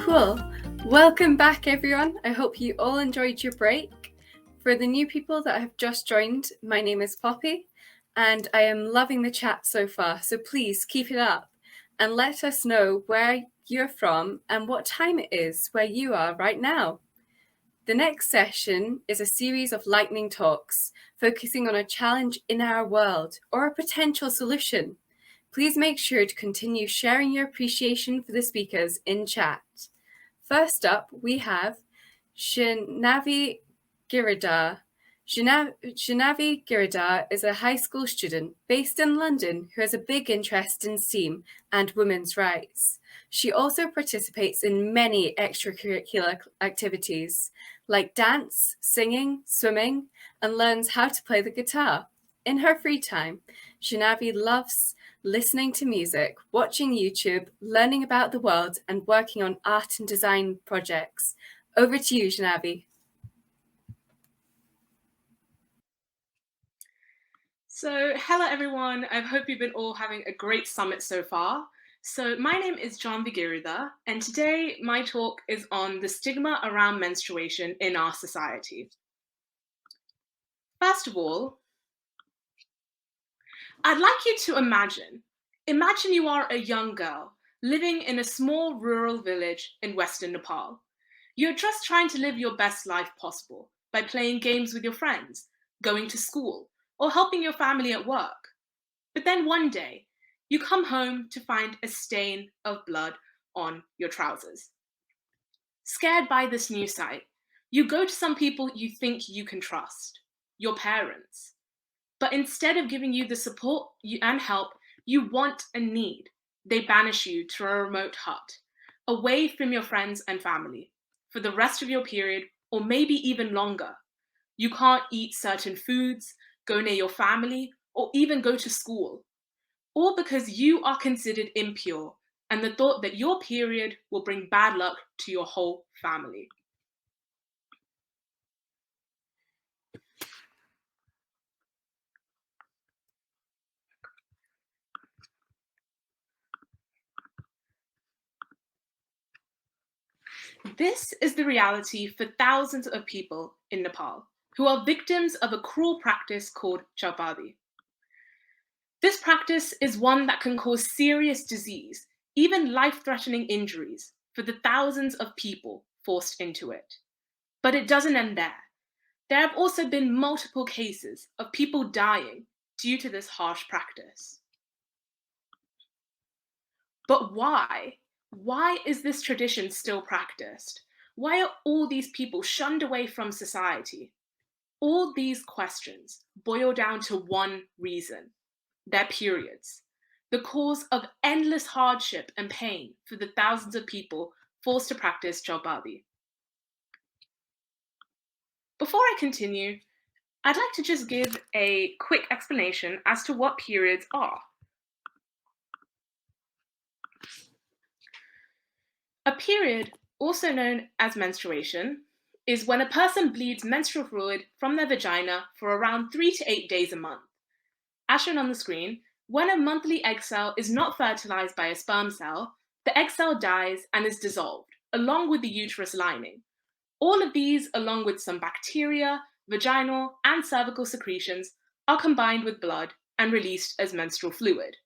Cool. Welcome back, everyone. I hope you all enjoyed your break. For the new people that have just joined, my name is Poppy, and I am loving the chat so far. So please keep it up and let us know where you're from and what time it is where you are right now. The next session is a series of lightning talks focusing on a challenge in our world or a potential solution. Please make sure to continue sharing your appreciation for the speakers in chat. First up, we have Shanavi Giridhar. Shanavi Giridhar is a high school student based in London who has a big interest in STEAM and women's rights. She also participates in many extracurricular activities like dance, singing, swimming, and learns how to play the guitar. In her free time, Shanavi loves listening to music, watching YouTube, learning about the world, and working on art and design projects. Over to you, Shanavi. So, hello everyone. I hope you've been all having a great summit so far. So, my name is Janvi Giridhar, and today my talk is on the stigma around menstruation in our society. First of all, I'd like you to imagine you are a young girl living in a small rural village in Western Nepal. You're just trying to live your best life possible by playing games with your friends, going to school, or helping your family at work. But then one day, you come home to find a stain of blood on your trousers. Scared by this new sight, you go to some people you think you can trust, your parents. But instead of giving you the support and help you want and need, they banish you to a remote hut, away from your friends and family, for the rest of your period, or maybe even longer. You can't eat certain foods, go near your family, or even go to school. All because you are considered impure and the thought that your period will bring bad luck to your whole family. This is the reality for thousands of people in Nepal who are victims of a cruel practice called Chaupadi. This practice is one that can cause serious disease, even life-threatening injuries, for the thousands of people forced into it. But it doesn't end there. There have also been multiple cases of people dying due to this harsh practice. But why? Why is this tradition still practiced? Why are all these people shunned away from society? All these questions boil down to one reason: their periods, the cause of endless hardship and pain for the thousands of people forced to practice Chaupadi. Before I continue, I'd like to just give a quick explanation as to what periods are. A period, also known as menstruation, is when a person bleeds menstrual fluid from their vagina for around 3 to 8 days a month. As shown on the screen, when a monthly egg cell is not fertilized by a sperm cell, the egg cell dies and is dissolved, along with the uterus lining. All of these, along with some bacteria, vaginal, and cervical secretions, are combined with blood and released as menstrual fluid.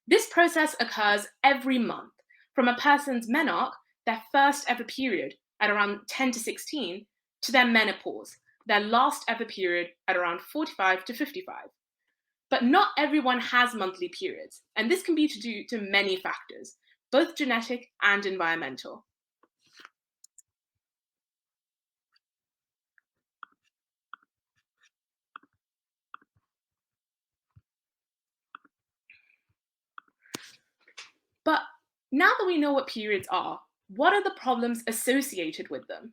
This process occurs every month, from a person's menarche, their first ever period at around 10 to 16, to their menopause, their last ever period at around 45 to 55. But not everyone has monthly periods, and this can be due to many factors, both genetic and environmental. But now that we know what periods are, what are the problems associated with them?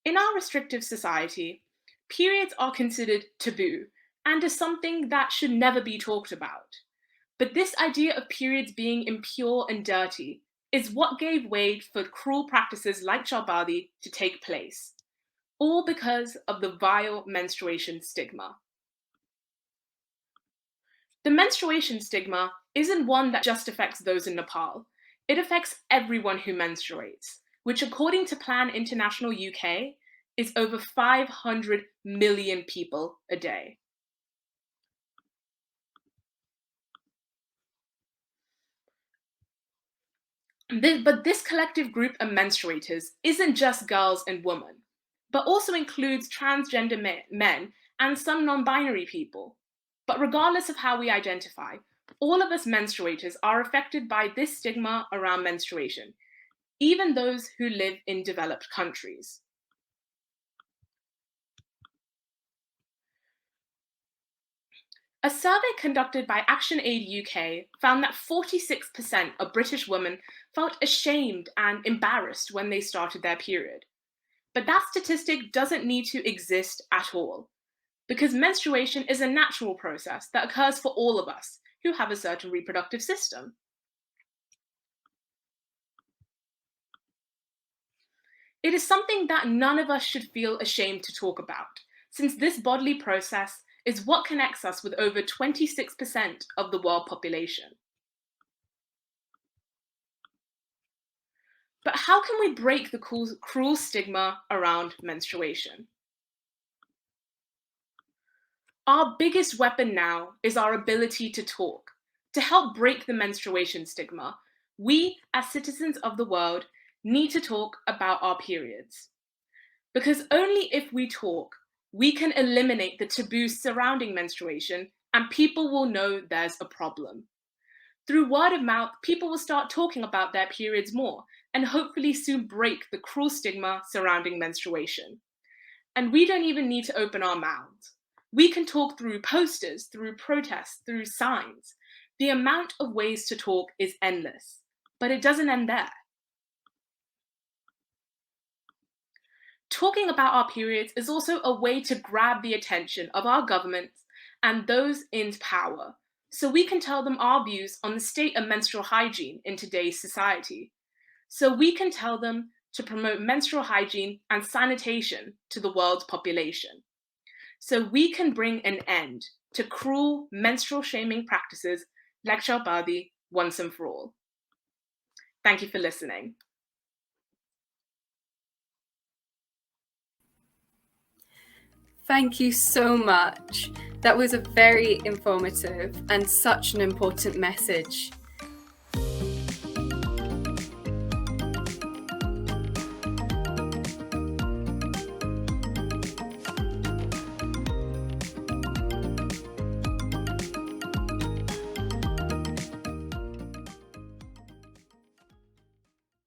In our restrictive society, periods are considered taboo and is something that should never be talked about. But this idea of periods being impure and dirty is what gave way for cruel practices like Chaupadi to take place, all because of the vile menstruation stigma. The menstruation stigma isn't one that just affects those in Nepal. It affects everyone who menstruates, which according to Plan International UK is over 500 million people a day. But this collective group of menstruators isn't just girls and women, but also includes transgender men and some non-binary people. But regardless of how we identify, all of us menstruators are affected by this stigma around menstruation, even those who live in developed countries. A survey conducted by ActionAid UK found that 46% of British women felt ashamed and embarrassed when they started their period. But that statistic doesn't need to exist at all, because menstruation is a natural process that occurs for all of us who have a certain reproductive system. It is something that none of us should feel ashamed to talk about, since this bodily process is what connects us with over 26% of the world population. But how can we break the cruel stigma around menstruation? Our biggest weapon now is our ability to talk. To help break the menstruation stigma, we, as citizens of the world, need to talk about our periods. Because only if we talk, we can eliminate the taboos surrounding menstruation and people will know there's a problem. Through word of mouth, people will start talking about their periods more and hopefully soon break the cruel stigma surrounding menstruation. And we don't even need to open our mouths. We can talk through posters, through protests, through signs. The amount of ways to talk is endless, but it doesn't end there. Talking about our periods is also a way to grab the attention of our governments and those in power, so we can tell them our views on the state of menstrual hygiene in today's society. So we can tell them to promote menstrual hygiene and sanitation to the world's population. So we can bring an end to cruel menstrual shaming practices like Shalbadi once and for all. Thank you for listening. Thank you so much. That was a very informative and such an important message.